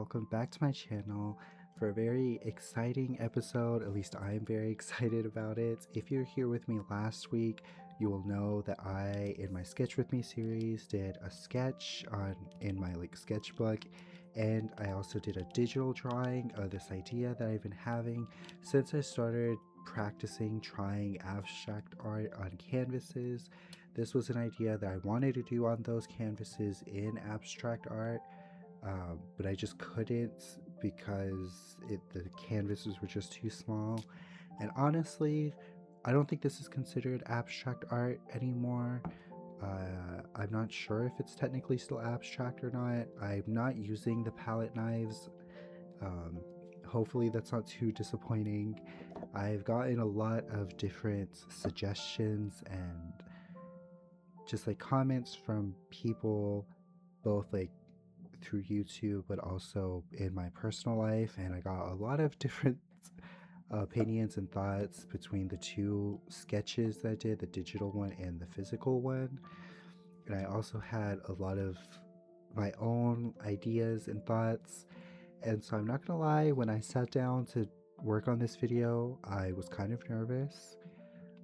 welcome back to my channel for a very exciting episode. At least I'm very excited about it. If you're here with me last week, you will know that I, in my Sketch With Me series, did a sketch in my sketchbook, and I also did a digital drawing of this idea that I've been having since I started practicing trying abstract art on canvases. This was an idea that I wanted to do on those canvases in abstract art, but I just couldn't because the canvases were just too small. And honestly, I don't think this is considered abstract art anymore. I'm not sure if it's technically still abstract or not. I'm not using the palette knives. Um, Hopefully that's not too disappointing. I've gotten a lot of different suggestions and just comments from people, both through YouTube but also in my personal life, and I got a lot of different opinions and thoughts between the two sketches that I did, the digital one and the physical one. And I also had a lot of my own ideas and thoughts. And so I'm not gonna lie, when I sat down to work on this video, I was kind of nervous.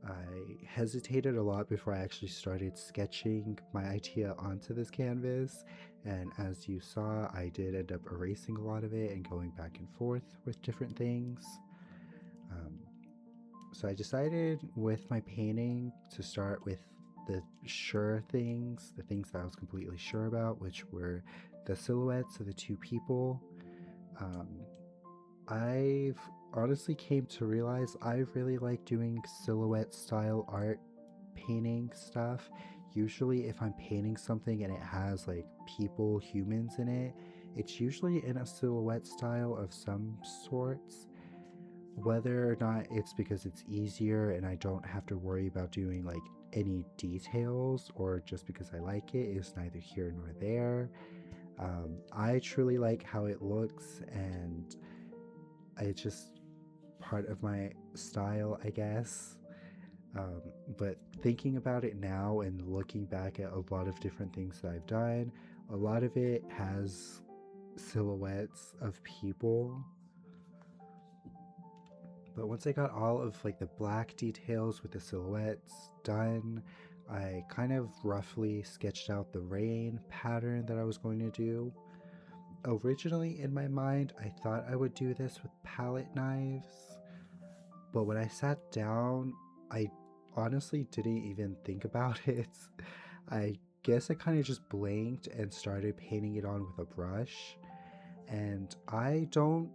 I hesitated a lot before I actually started sketching my idea onto this canvas, and as you saw, I did end up erasing a lot of it and going back and forth with different things. Um, so I decided with my painting to start with the sure things, the things that I was completely sure about, which were the silhouettes of the two people. Um, I've honestly came to realize I really like doing silhouette style art painting stuff. Usually if I'm painting something and it has people, humans in it, it's usually in a silhouette style of some sorts. Whether or not it's because it's easier and I don't have to worry about doing any details, or just because I like it, is neither here nor there. I truly like how it looks, and it's just part of my style, I guess. Um, but thinking about it now and looking back at a lot of different things that I've done, a lot of it has silhouettes of people. But once I got all of the black details with the silhouettes done, I kind of roughly sketched out the rain pattern that I was going to do. Originally in my mind, I thought I would do this with palette knives, but when I sat down, I honestly didn't even think about it. I guess I kind of just blanked and started painting it on with a brush. And I don't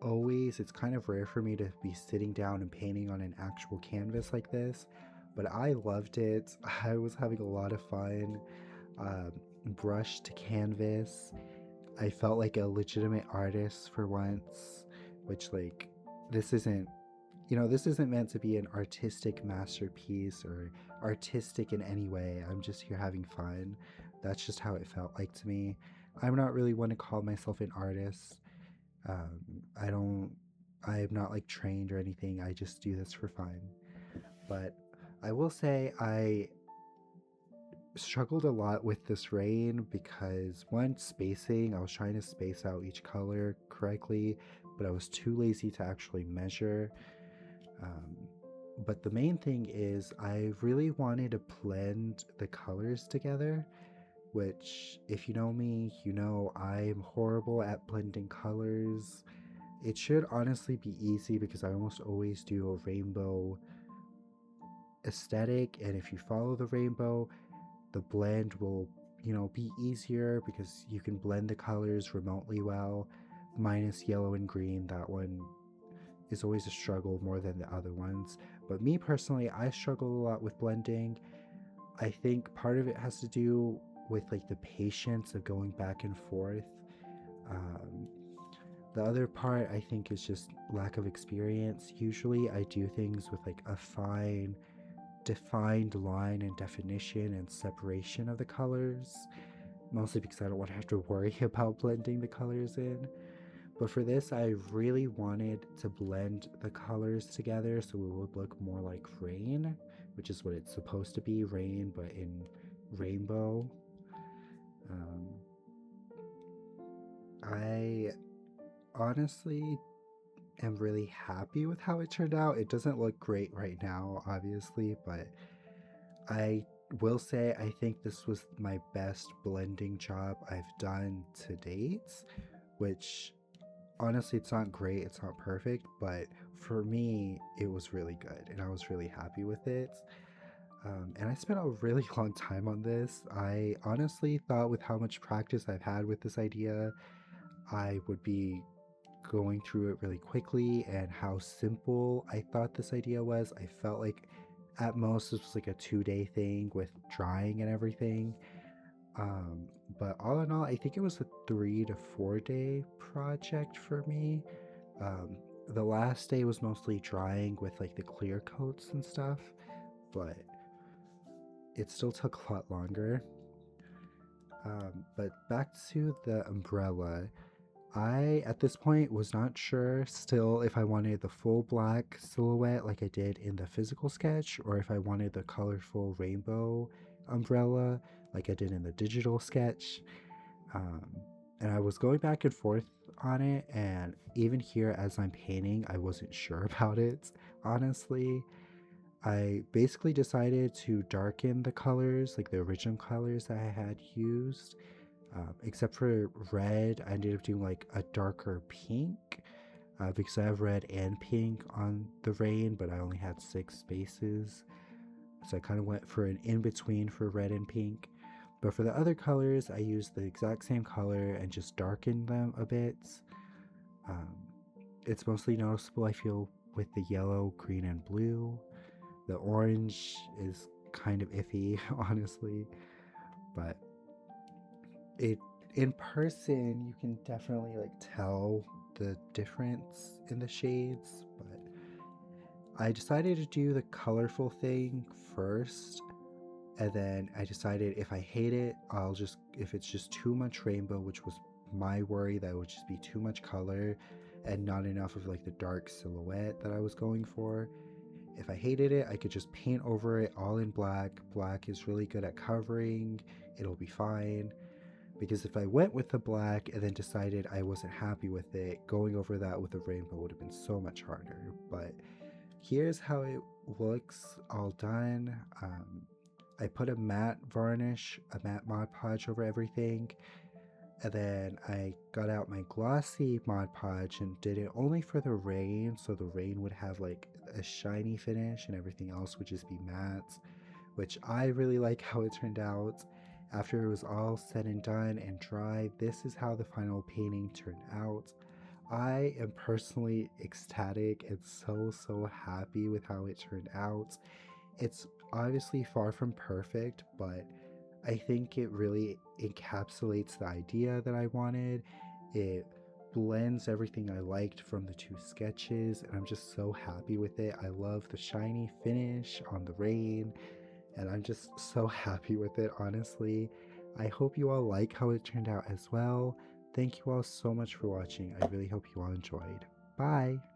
always, it's kind of rare for me to be sitting down and painting on an actual canvas like this, but I loved it. I was having a lot of fun. Um, Brush to canvas, I felt like a legitimate artist for once, which this isn't, this isn't meant to be an artistic masterpiece or artistic in any way. I'm just here having fun. That's just how it felt like to me. I'm not really one to call myself an artist. Um, I don't, I'm not trained or anything. I just do this for fun. But I will say I struggled a lot with this rain because one, spacing, I was trying to space out each color correctly, but I was too lazy to actually measure. Um, but the main thing is I really wanted to blend the colors together, which, if you know me, you know I'm horrible at blending colors. It should honestly be easy because I almost always do a rainbow aesthetic, and if you follow the rainbow, the blend will, be easier because you can blend the colors remotely well, minus yellow and green. That one is always a struggle more than the other ones. But me personally, I struggle a lot with blending. I think part of it has to do with the patience of going back and forth. Um, the other part I think is just lack of experience. Usually I do things with a fine defined line and definition and separation of the colors, mostly because I don't want to have to worry about blending the colors in. But for this, I really wanted to blend the colors together so it would look more like rain, which is what it's supposed to be, rain, but in rainbow. Um, I honestly am really happy with how it turned out. It doesn't look great right now, obviously, but I will say I think this was my best blending job I've done to date, which honestly, it's not great, it's not perfect, but for me, it was really good and I was really happy with it. And I spent a really long time on this. I honestly thought, with how much practice I've had with this idea, I would be going through it really quickly, and how simple I thought this idea was. I felt like at most this was like a 2-day thing with drying and everything. Um, but all in all, I think it was a 3 to 4 day project for me. Um, the last day was mostly drying with like the clear coats and stuff, but it still took a lot longer. But back to the umbrella, I at this point was not sure still if I wanted the full black silhouette like I did in the physical sketch, or if I wanted the colorful rainbow umbrella like I did in the digital sketch. Um, and I was going back and forth on it, and even here as I'm painting, I wasn't sure about it, honestly. I basically decided to darken the colors, like the original colors that I had used, except for red. I ended up doing like a darker pink, because I have red and pink on the rain, but I only had 6 spaces. So I kind of went for an in between for red and pink. But for the other colors, I used the exact same color and just darkened them a bit. Um, it's mostly noticeable, I feel, with the yellow, green, and blue. The orange is kind of iffy, honestly, but it in person you can definitely like tell the difference in the shades. But I decided to do the colorful thing first, and then I decided if I hate it, I'll just, if it's just too much rainbow, which was my worry, that it would just be too much color and not enough of like the dark silhouette that I was going for. If I hated it, I could just paint over it all in black. Black is really good at covering, it'll be fine. Because if I went with the black and then decided I wasn't happy with it, going over that with a rainbow would have been so much harder. But here's how it looks all done. I put a matte varnish, a matte Mod Podge over everything, and then I got out my glossy Mod Podge and did it only for the rain, so the rain would have like a shiny finish and everything else would just be matte, which I really like how it turned out. After it was all said and done and dry, this is how the final painting turned out. I am personally ecstatic and so happy with how it turned out. It's obviously far from perfect, but I think it really encapsulates the idea that I wanted. It blends everything I liked from the two sketches, and I'm just so happy with it. I love the shiny finish on the rain, and I'm just so happy with it, honestly. I hope you all like how it turned out as well. Thank you all so much for watching. I really hope you all enjoyed. Bye!